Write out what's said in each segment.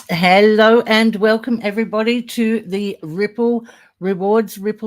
Hello and welcome everybody to the Ripple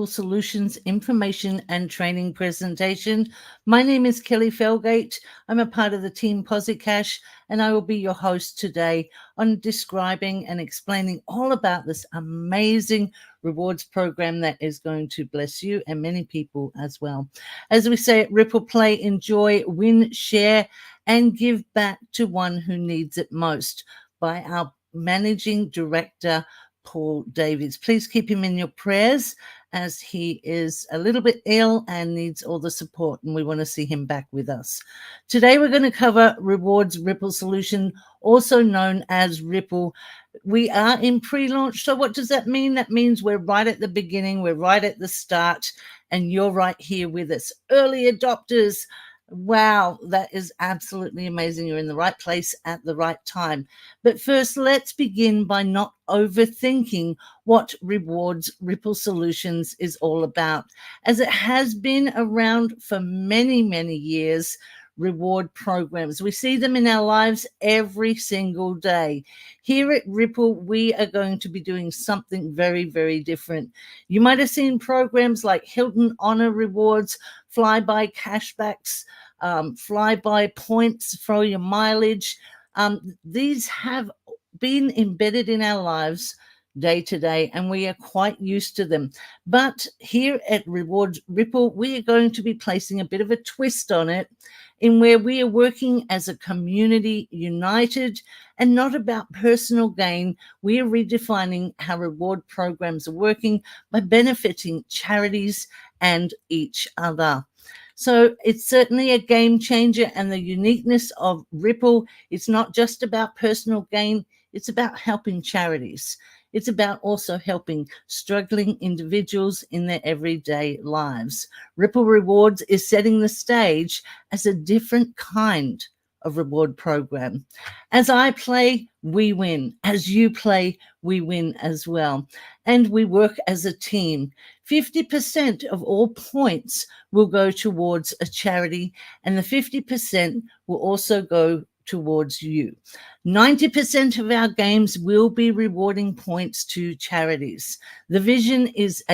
Solutions information and training presentation. My name is Kelly Felgate. I'm a part of the team Posicash, and I will be your host today on describing and explaining all about this amazing rewards program that is going to bless you and many people as well. As we say at Ripple, play, enjoy, win, share, and give back to one who needs it most by our Managing Director, Paul Davies. Please keep him in your prayers as he is a little bit ill and needs all the support, and we want to see him back with us. Today, we're going to cover Rewards Ripple Solution, also known as Ripple. We are in pre-launch. So what does that mean? That means we're right at the beginning. We're right at the start, and you're right here with us. Early adopters. Wow, that is absolutely amazing. You're in the right place at the right time. But first, let's begin by not overthinking what Rewards Ripple Solutions is all about. As it has been around for many, many years, reward programs. We see them in our lives every single day. Here at Ripple, we are going to be doing something very, very different. You might have seen programs like Hilton Honor Rewards, Flyby Cashbacks, Flyby Points for your mileage. These have been embedded in our lives day to day, and we are quite used to them. But here at Rewards Ripple, we are going to be placing a bit of a twist on it, in where we are working as a community united and not about personal gain. We are redefining how reward programs are working by benefiting charities and each other. So it's certainly a game changer, and the uniqueness of Ripple, it's not just about personal gain, it's about helping charities. It's about also helping struggling individuals in their everyday lives. Ripple Rewards is setting the stage as a different kind of reward program. As I play, we win. As you play, we win as well. And we work as a team. 50% of all points will go towards a charity, and the 50% will also go towards you. 90% of our games will be rewarding points to charities. The vision is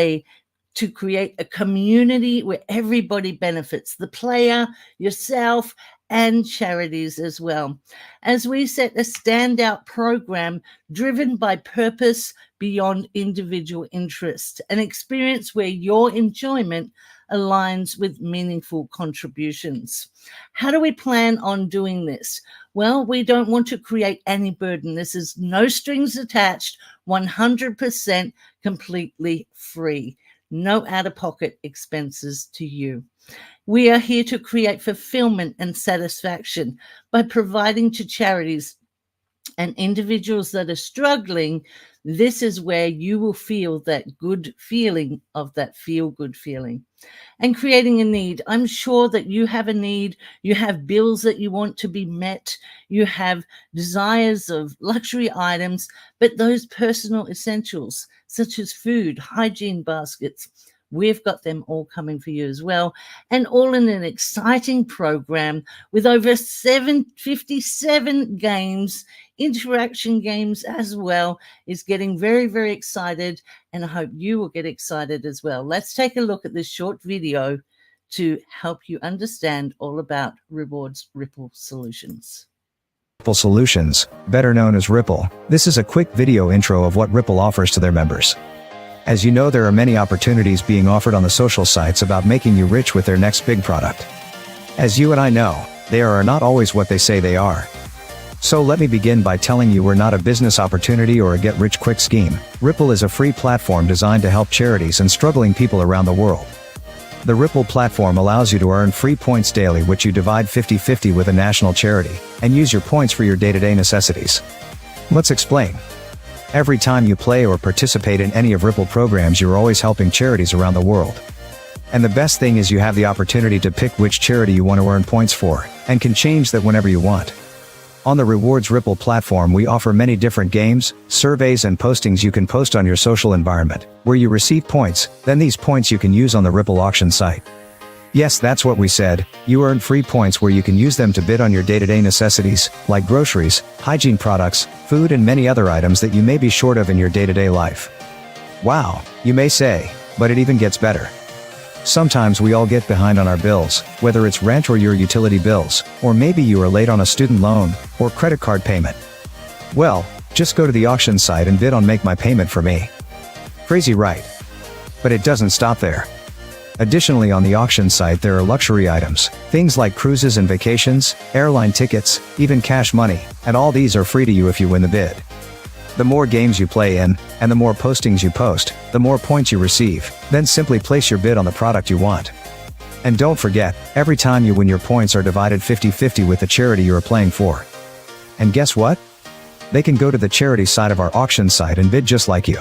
to create a community where everybody benefits, the player, yourself, and charities as well. As we set a standout program driven by purpose beyond individual interest, an experience where your enjoyment aligns with meaningful contributions. How do we plan on doing this? Well, we don't want to create any burden. This is no strings attached, 100% completely free. No out-of-pocket expenses to you. We are here to create fulfillment and satisfaction by providing to charities and individuals that are struggling. This is where you will feel that good feeling of that feel-good feeling. And creating a need. I'm sure that you have a need. You have bills that you want to be met. You have desires of luxury items, but those personal essentials, such as food, hygiene baskets, we've got them all coming for you as well. And all in an exciting program with over 57 games, interaction games as well. Is getting very, very excited, and I hope you will get excited as well. Let's take a look at this short video to help you understand all about Rewards Ripple Solutions. Ripple Solutions, better known as Ripple. This is a quick video intro of what Ripple offers to their members. As you know, there are many opportunities being offered on the social sites about making you rich with their next big product. As you and I know, they are not always what they say they are. So let me begin by telling you we're not a business opportunity or a get-rich-quick scheme. Ripple is a free platform designed to help charities and struggling people around the world. The Ripple platform allows you to earn free points daily, which you divide 50-50 with a national charity, and use your points for your day-to-day necessities. Let's explain. Every time you play or participate in any of Ripple programs, you're always helping charities around the world. And the best thing is you have the opportunity to pick which charity you want to earn points for, and can change that whenever you want. On the Rewards Ripple platform, we offer many different games, surveys and postings you can post on your social environment, where you receive points. Then these points you can use on the Ripple auction site. Yes, that's what we said. You earn free points where you can use them to bid on your day-to-day necessities, like groceries, hygiene products, food and many other items that you may be short of in your day-to-day life. Wow, you may say, but it even gets better. Sometimes we all get behind on our bills, whether it's rent or your utility bills, or maybe you are late on a student loan, or credit card payment. Well, just go to the auction site and bid on Make My Payment for Me. Crazy, right? But it doesn't stop there. Additionally, on the auction site there are luxury items, things like cruises and vacations, airline tickets, even cash money, and all these are free to you if you win the bid. The more games you play in, and the more postings you post, the more points you receive. Then simply place your bid on the product you want. And don't forget, every time you win your points are divided 50-50 with the charity you are playing for. And guess what? They can go to the charity side of our auction site and bid just like you.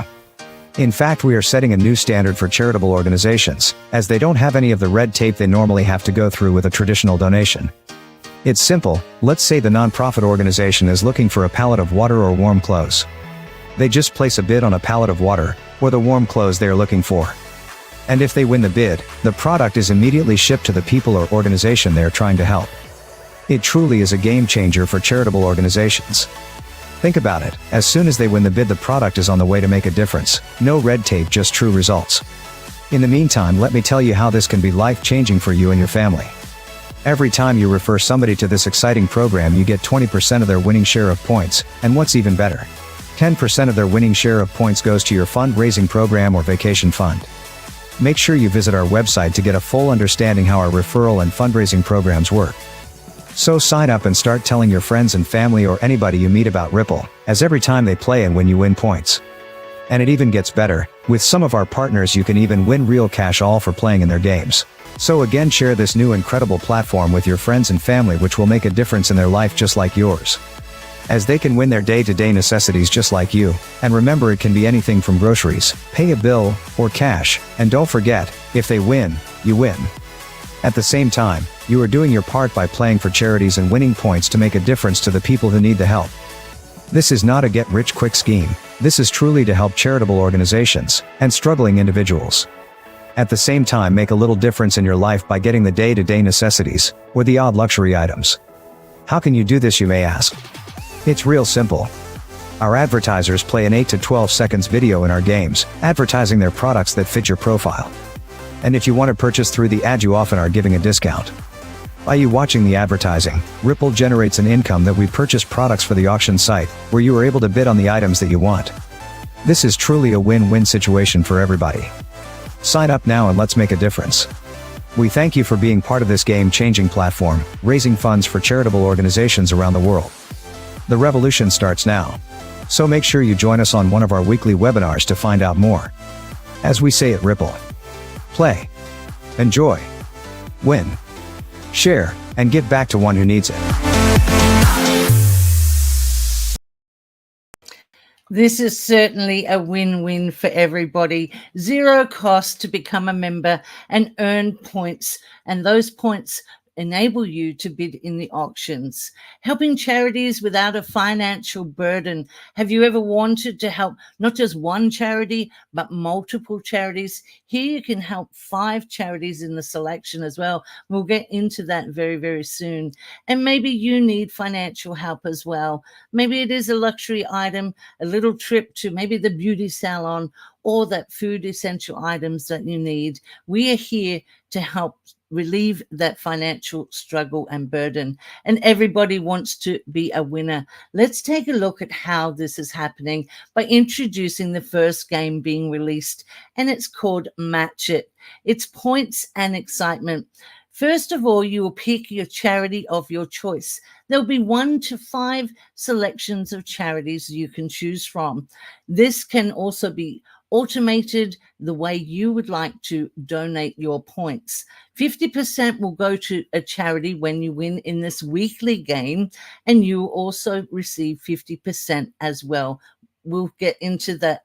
In fact, we are setting a new standard for charitable organizations, as they don't have any of the red tape they normally have to go through with a traditional donation. It's simple. Let's say the nonprofit organization is looking for a pallet of water or warm clothes. They just place a bid on a pallet of water, or the warm clothes they are looking for. And if they win the bid, the product is immediately shipped to the people or organization they are trying to help. It truly is a game changer for charitable organizations. Think about it, as soon as they win the bid, the product is on the way to make a difference. No red tape, just true results. In the meantime, let me tell you how this can be life-changing for you and your family. Every time you refer somebody to this exciting program, you get 20% of their winning share of points, and what's even better, 10% of their winning share of points goes to your fundraising program or vacation fund. Make sure you visit our website to get a full understanding how our referral and fundraising programs work. So sign up and start telling your friends and family or anybody you meet about Ripple, as every time they play and win you win points. And it even gets better, with some of our partners you can even win real cash all for playing in their games. So again, share this new incredible platform with your friends and family, which will make a difference in their life just like yours, as they can win their day-to-day necessities just like you. And remember, it can be anything from groceries, pay a bill, or cash. And don't forget, if they win, you win. At the same time, you are doing your part by playing for charities and winning points to make a difference to the people who need the help. This is not a get-rich-quick scheme. This is truly to help charitable organizations and struggling individuals. At the same time, make a little difference in your life by getting the day-to-day necessities, or the odd luxury items. How can you do this, you may ask? It's real simple. Our advertisers play an 8 to 12 seconds video in our games, advertising their products that fit your profile. And if you want to purchase through the ad, you often are giving a discount. By you watching the advertising, Ripple generates an income that we purchase products for the auction site, where you are able to bid on the items that you want. This is truly a win-win situation for everybody. Sign up now and let's make a difference. We thank you for being part of this game-changing platform, raising funds for charitable organizations around the world. The revolution starts now. So make sure you join us on one of our weekly webinars to find out more. As we say at Ripple, play, enjoy, win, share, and give back to one who needs it. This is certainly a win-win for everybody. Zero cost to become a member and earn points, and those points enable you to bid in the auctions, helping charities without a financial burden. Have you ever wanted to help not just one charity, but multiple charities? Here you can help 5 charities in the selection as well. We'll get into that very, very soon. And maybe you need financial help as well. Maybe it is a luxury item, a little trip to maybe the beauty salon, or that food essential items that you need. We are here to help relieve that financial struggle and burden. And everybody wants to be a winner. Let's take a look at how this is happening by introducing the first game being released, and it's called Match It. It's points and excitement. First of all, you will pick your charity of your choice. There'll be 1 to 5 selections of charities you can choose from. This can also be automated the way you would like to donate your points. 50% will go to a charity when you win in this weekly game, and you also receive 50% as well. We'll get into that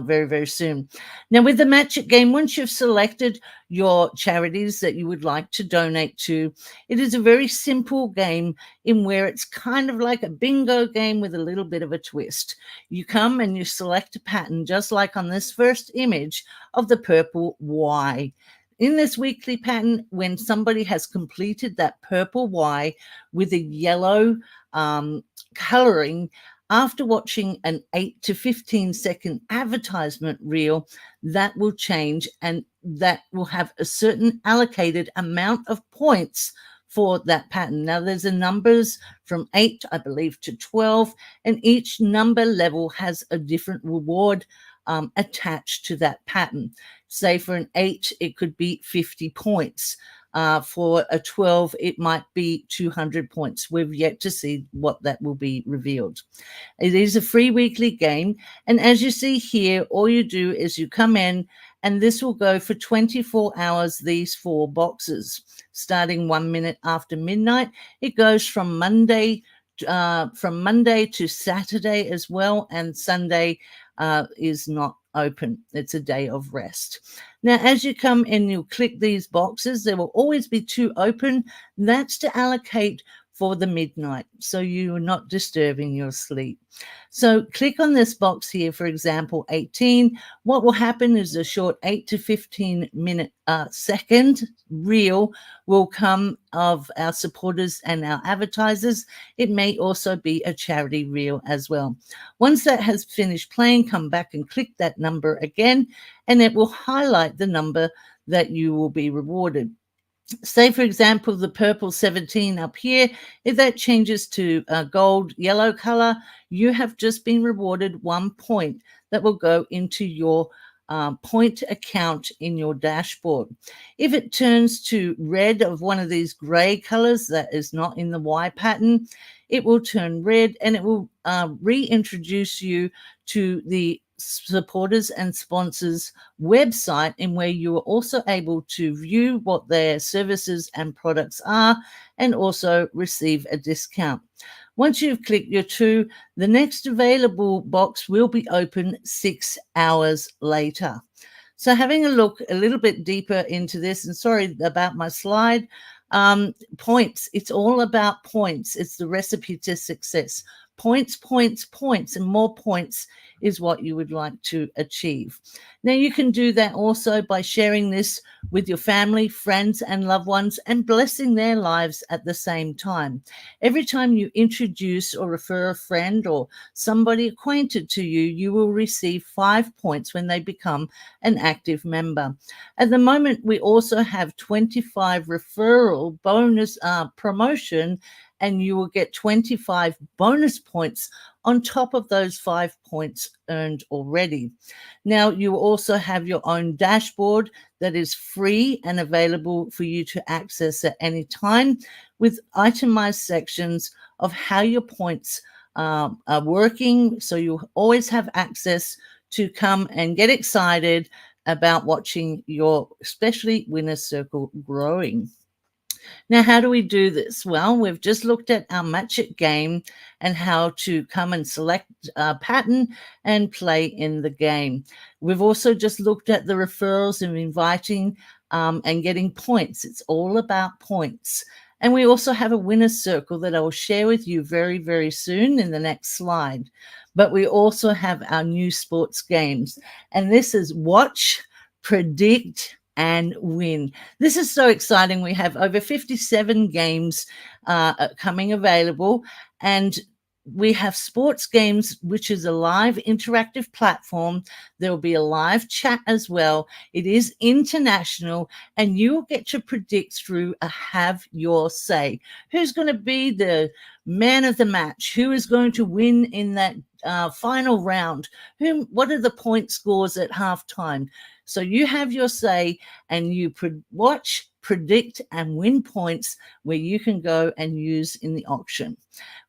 very, very soon. Now, with the Match It game, once you've selected your charities that you would like to donate to, it is a very simple game in where it's kind of like a bingo game with a little bit of a twist. You come and you select a pattern, just like on this first image of the purple Y. In this weekly pattern, when somebody has completed that purple Y with a yellow coloring, after watching an 8 to 15 second advertisement reel, that will change, and that will have a certain allocated amount of points for that pattern. Now, there's a numbers from 8, I believe, to 12, and each number level has a different reward attached to that pattern. Say for an 8, it could be 50 points. For a 12, it might be 200 points. We've yet to see what that will be revealed. It is a free weekly game. And as you see here, all you do is you come in, and this will go for 24 hours, these 4 boxes, starting 1 minute after midnight. It goes from Monday to Saturday as well, and Sunday is not open. It's a day of rest. Now, as you come in, you'll click these boxes. There will always be 2 open. That's to allocate for the midnight, so you are not disturbing your sleep. So click on this box here, for example, 18. What will happen is a short 8 to 15 minute second reel will come of our supporters and our advertisers. It may also be a charity reel as well. Once that has finished playing, come back and click that number again, and it will highlight the number that you will be rewarded. Say, for example, the purple 17 up here, if that changes to a gold yellow color, you have just been rewarded 1 point that will go into your point account in your dashboard. If it turns to red of one of these gray colors that is not in the Y pattern, it will turn red, and it will reintroduce you to the supporters and sponsors website, in where you are also able to view what their services and products are, and also receive a discount. Once you've clicked your 2, the next available box will be open 6 hours later. So having a look a little bit deeper into this, and sorry about my slide, points. It's all about points. It's the recipe to success. Points, points, points, and more points is what you would like to achieve. Now, you can do that also by sharing this with your family, friends, and loved ones, and blessing their lives at the same time. Every time you introduce or refer a friend or somebody acquainted to you, you will receive 5 points when they become an active member. At the moment, we also have 25 referral bonus promotion, and you will get 25 bonus points on top of those 5 points earned already. Now, you also have your own dashboard that is free and available for you to access at any time, with itemized sections of how your points are working. So you always have access to come and get excited about watching your, especially Winner's Circle, growing. Now, how do we do this? Well, we've just looked at our Match It game and how to come and select a pattern and play in the game. We've also just looked at the referrals and inviting and getting points. It's all about points. And we also have a Winner's Circle that I will share with you very, very soon in the next slide. But we also have our new sports games. And this is Watch, Predict, and Win. This is so exciting. We have over 57 games coming available, and we have sports games, which is a live interactive platform. There will be a live chat as well. It is international, and you will get to predict through a have your say. Who's going to be the man of the match? Who is going to win in that final round? What are the point scores at halftime? So you have your say, and you watch, predict, and win points where you can go and use in the auction.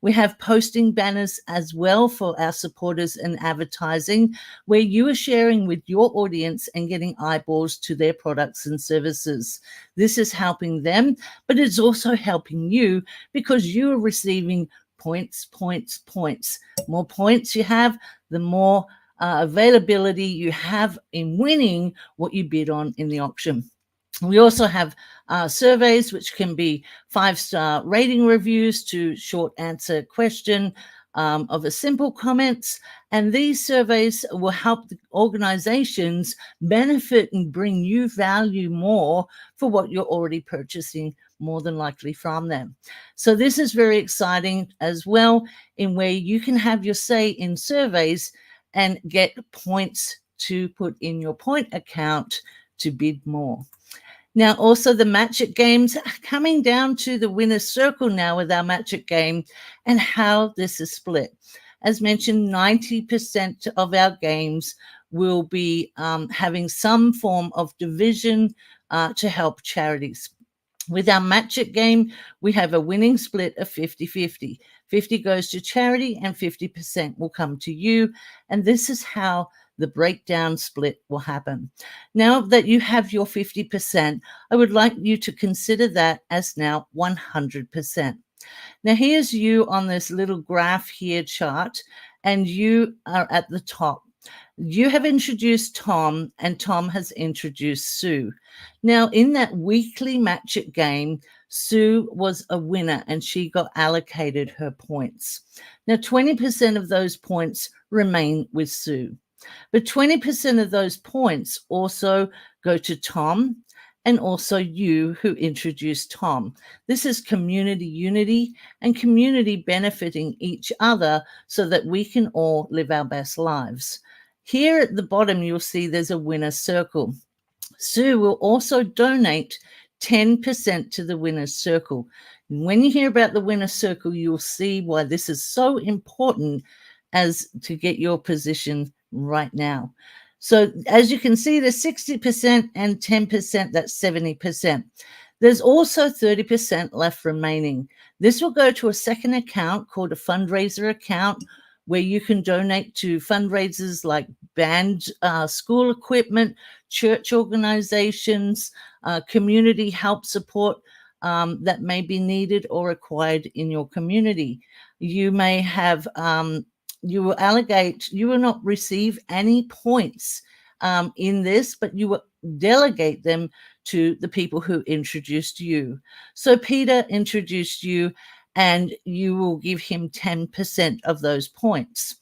We have posting banners as well for our supporters and advertising, where you are sharing with your audience and getting eyeballs to their products and services. This is helping them, but it's also helping you, because you are receiving points, points, points. More points you have, the more availability you have in winning what you bid on in the auction. We also have surveys, which can be 5-star rating reviews to short answer question, of a simple comments, and these surveys will help the organizations benefit and bring you value more for what you're already purchasing more than likely from them. So this is very exciting as well, in where you can have your say in surveys and get points to put in your point account to bid more. Now, also the Match It games, coming down to the winner's circle now with our Match It game and how this is split. As mentioned, 90% of our games will be having some form of division to help charities. With our Match It game, we have a winning split of 50-50. 50 goes to charity and 50% will come to you. And this is how the breakdown split will happen. Now that you have your 50%, I would like you to consider that as now 100%. Now here's you on this little graph here chart, and you are at the top. You have introduced Tom, and Tom has introduced Sue. Now, in that weekly Match It game, Sue was a winner and she got allocated her points. Now, 20% of those points remain with Sue, but 20% of those points also go to Tom and also you who introduced Tom. This is community unity and community benefiting each other so that we can all live our best lives. Here at the bottom, you'll see there's a winner's circle. Sue will also donate 10% to the winner's circle. When you hear about the winner's circle, you'll see why this is so important as to get your position right now. So as you can see, there's 60% and 10%, that's 70%. There's also 30% left remaining. This will go to a second account called a fundraiser account, where you can donate to fundraisers like band, school equipment, church organizations, community help support that may be needed or required in your community. You may have, you will not receive any points in this, but you will delegate them to the people who introduced you. So Peter introduced you, and you will give him 10% of those points.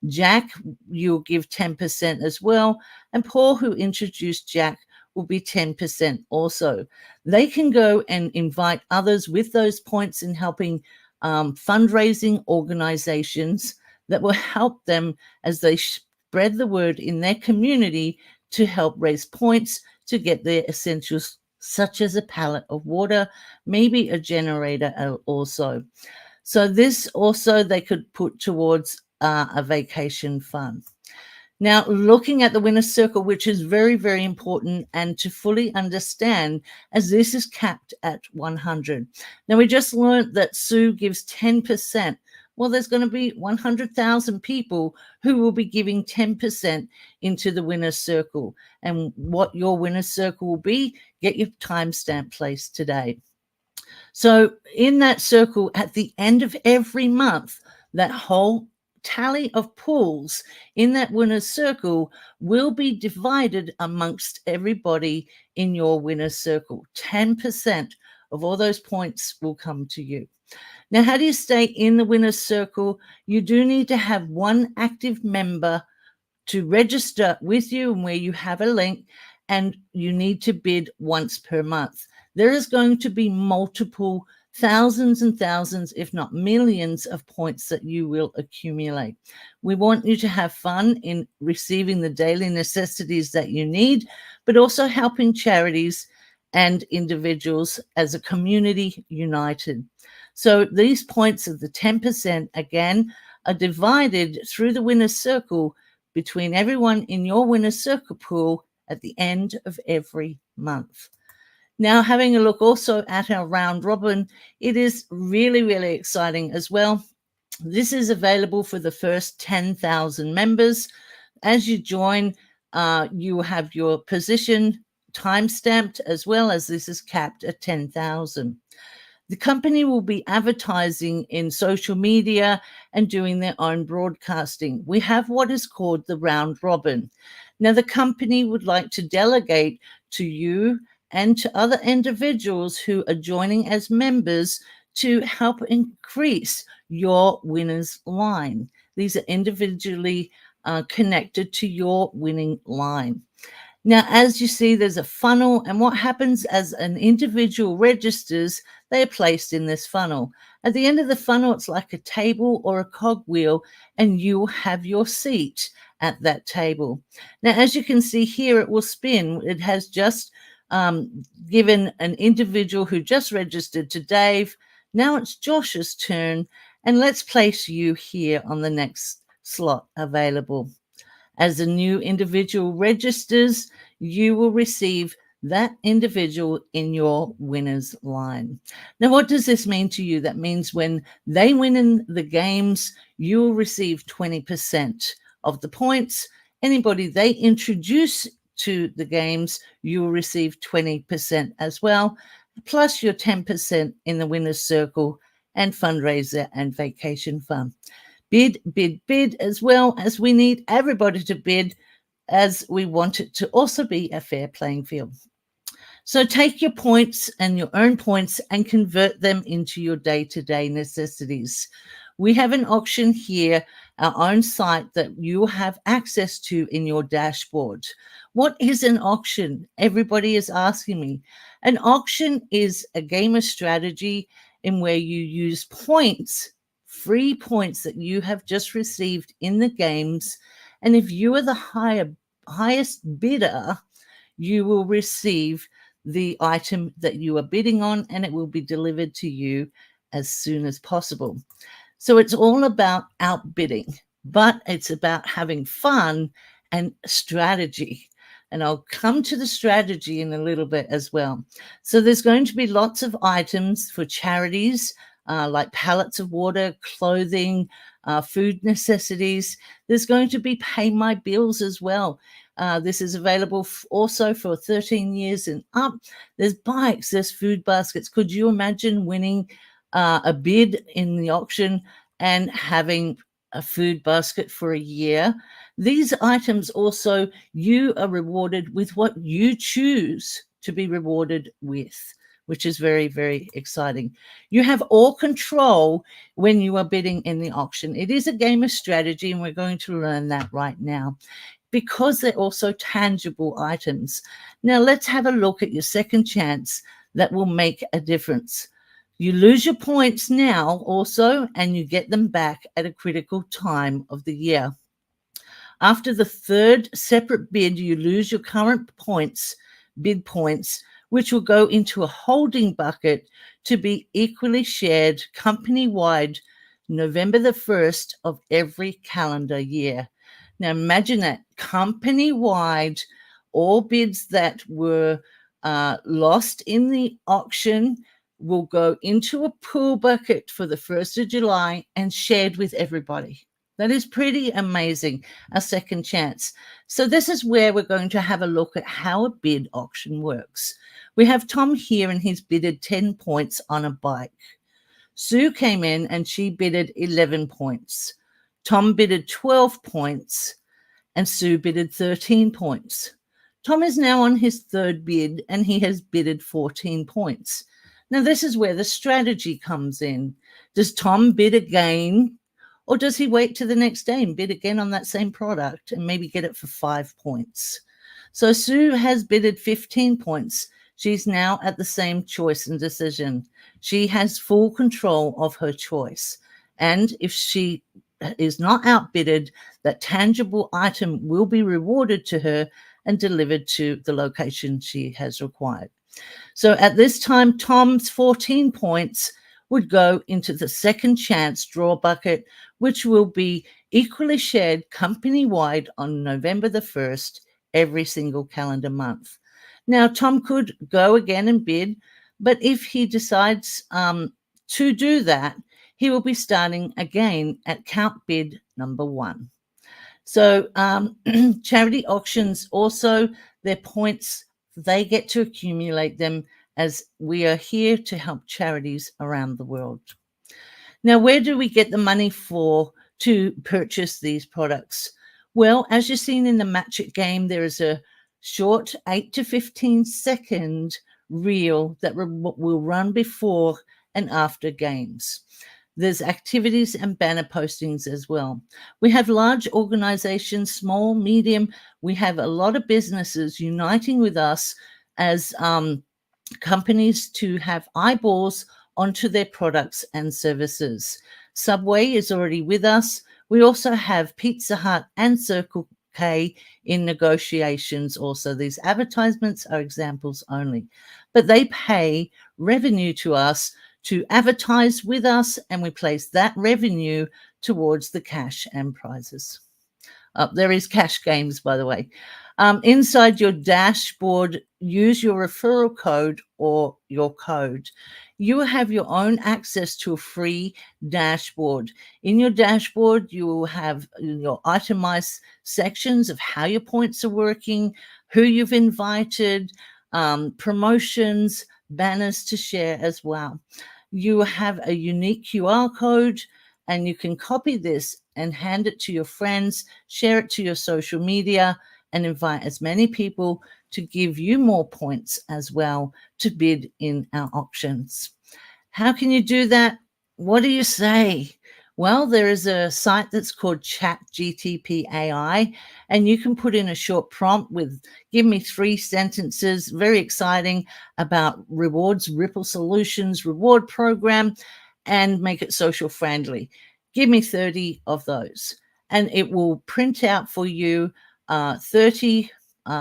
Jack, you'll give 10% as well. And Paul, who introduced Jack, will be 10% also. They can go and invite others with those points in helping fundraising organizations that will help them as they spread the word in their community to help raise points to get their essentials, such as a pallet of water, maybe a generator also. So this also they could put towards a vacation fund. Now, looking at the winner's circle, which is very, very important and to fully understand, as this is capped at 100. Now, we just learned that Sue gives 10%. Well, there's going to be 100,000 people who will be giving 10% into the winner's circle. And what your winner's circle will be, get your timestamp placed today. So in that circle, at the end of every month, that whole tally of pools in that winner's circle will be divided amongst everybody in your winner's circle. 10% of all those points will come to you. Now, how do you stay in the winner's circle? You do need to have one active member to register with you, and where you have a link, and you need to bid once per month. There is going to be multiple thousands and thousands, if not millions, of points that you will accumulate. We want you to have fun in receiving the daily necessities that you need, but also helping charities and individuals as a community united. So these points of the 10%, again, are divided through the winner's circle between everyone in your winner's circle pool at the end of every month. Now, having a look also at our round robin, it is really, really exciting as well. This is available for the first 10,000 members. As you join, you have your position time-stamped, as well as this is capped at 10,000. The company will be advertising in social media and doing their own broadcasting. We have what is called the round robin. Now, the company would like to delegate to you and to other individuals who are joining as members to help increase your winner's line. These are individually connected to your winning line. Now, as you see, there's a funnel, and what happens as an individual registers, they are placed in this funnel. At the end of the funnel, it's like a table or a cogwheel, and you have your seat at that table. Now, as you can see here, it will spin. It has just given an individual who just registered to Dave. Now it's Josh's turn, and let's place you here on the next slot available. As a new individual registers, you will receive that individual in your winner's line. Now, what does this mean to you? That means when they win in the games, you will receive 20% of the points. Anybody they introduce to the games, you will receive 20% as well, plus your 10% in the winner's circle and fundraiser and vacation fund. Bid, bid, bid, as well as we need everybody to bid, as we want it to also be a fair playing field. So take your points and your own points and convert them into your day-to-day necessities. We have an auction here, our own site that you have access to in your dashboard. What is an auction? Everybody is asking me. An auction is a game of strategy in where you use points, free points that you have just received in the games. And if you are the highest bidder, you will receive the item that you are bidding on, and it will be delivered to you as soon as possible. So it's all about outbidding, but it's about having fun and strategy. And I'll come to the strategy in a little bit as well. So there's going to be lots of items for charities, like pallets of water, clothing, food necessities. There's going to be pay my bills as well. This is available also for 13 years and up. There's bikes, there's food baskets. Could you imagine winning a bid in the auction and having a food basket for a year? These items also, you are rewarded with what you choose to be rewarded with, which is very, very exciting. You have all control when you are bidding in the auction. It is a game of strategy, and we're going to learn that right now, because they're also tangible items. Now let's have a look at your second chance that will make a difference. You lose your points now also, and you get them back at a critical time of the year. After the third separate bid, you lose your current points, bid points, which will go into a holding bucket to be equally shared company-wide November the 1st of every calendar year. Now imagine that, company-wide, all bids that were lost in the auction will go into a pool bucket for the 1st of July and shared with everybody. That is pretty amazing, a second chance. So this is where we're going to have a look at how a bid auction works. We have Tom here, and he's bidded 10 points on a bike. Sue came in and she bidded 11 points. Tom bidded 12 points and Sue bidded 13 points. Tom is now on his third bid and he has bidded 14 points. Now this is where the strategy comes in. Does Tom bid again, or does he wait to the next day and bid again on that same product and maybe get it for 5 points? So Sue has bidded 15 points. She's now at the same choice and decision. She has full control of her choice. And if she is not outbidded, that tangible item will be rewarded to her and delivered to the location she has required. So at this time, Tom's 14 points would go into the second chance draw bucket, which will be equally shared company-wide on November the 1st, every single calendar month. Now, Tom could go again and bid, but if he decides to do that, he will be starting again at count bid number 1. So charity auctions also, their points, they get to accumulate them, as we are here to help charities around the world. Now, where do we get the money to purchase these products? Well, as you've seen in the Match It game, there is a short 8 to 15 second reel that will run before and after games. There's activities and banner postings as well. We have large organizations, small, medium. We have a lot of businesses uniting with us as companies to have eyeballs onto their products and services. Subway is already with us. We also have Pizza Hut and Circle K in negotiations also. These advertisements are examples only, but they pay revenue to us to advertise with us, and we place that revenue towards the cash and prizes. There is cash games, by the way. Inside your dashboard, use your referral code or your code. You have your own access to a free dashboard. In your dashboard, you will have your itemized sections of how your points are working, who you've invited, promotions, banners to share as well. You have a unique QR code, and you can copy this and hand it to your friends, share it to your social media, and invite as many people to give you more points as well to bid in our auctions. How can you do that? What do you say? Well, there is a site that's called ChatGTP AI, and you can put in a short prompt with, give me 3 sentences, very exciting, about rewards, Ripple Solutions reward program, and make it social friendly. Give me 30 of those, and it will print out for you 30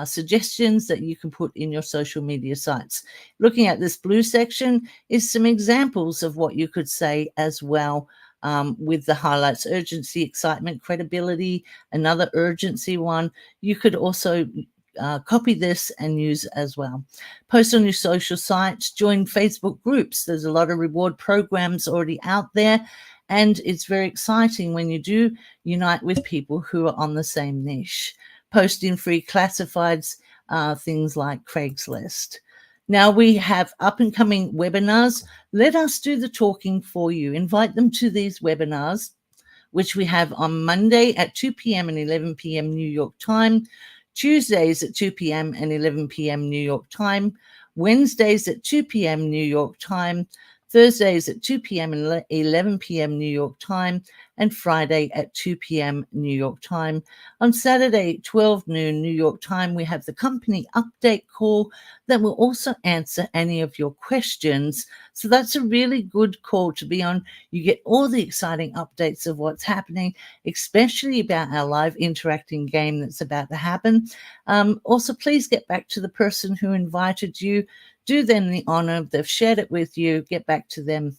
suggestions that you can put in your social media sites. Looking at this blue section is some examples of what you could say as well, with the highlights: urgency, excitement, credibility, another urgency one. You could also copy this and use as well. Post on your social sites, join Facebook groups. There's a lot of reward programs already out there, and it's very exciting when you do unite with people who are on the same niche. Post in free classifieds, things like Craigslist. Now we have up and coming webinars. Let us do the talking for you. Invite them to these webinars, which we have on Monday at 2 p.m. and 11 p.m. New York time, Tuesdays at 2 p.m. and 11 p.m. New York time, Wednesdays at 2 p.m. New York time, Thursdays at 2 p.m. and 11 p.m. New York time, and Friday at 2 p.m. New York time. On Saturday, 12 noon New York time, we have the company update call that will also answer any of your questions. So that's a really good call to be on. You get all the exciting updates of what's happening, especially about our live interacting game that's about to happen. Also, please get back to the person who invited you. Do them the honor. They've shared it with you. Get back to them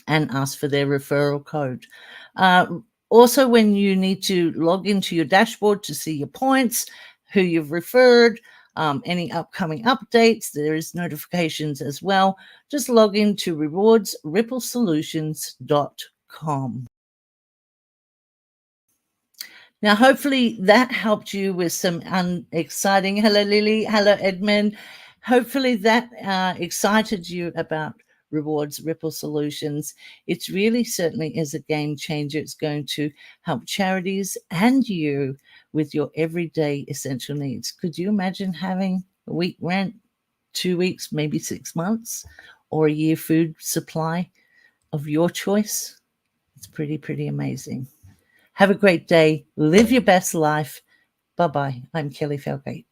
and ask for their referral code. Also, when you need to log into your dashboard to see your points, who you've referred, any upcoming updates, there is notifications as well. Just log into rewardsripplesolutions.com. Now, hopefully that helped you with some exciting, hello Lily, hello Edmund. Hopefully that excited you about Rewards Ripple Solutions. It really certainly is a game changer. It's going to help charities and you with your everyday essential needs. Could you imagine having a week rent, 2 weeks, maybe 6 months, or a year food supply of your choice? It's pretty amazing. Have a great day. Live your best life. Bye-bye. I'm Kelly Felgate.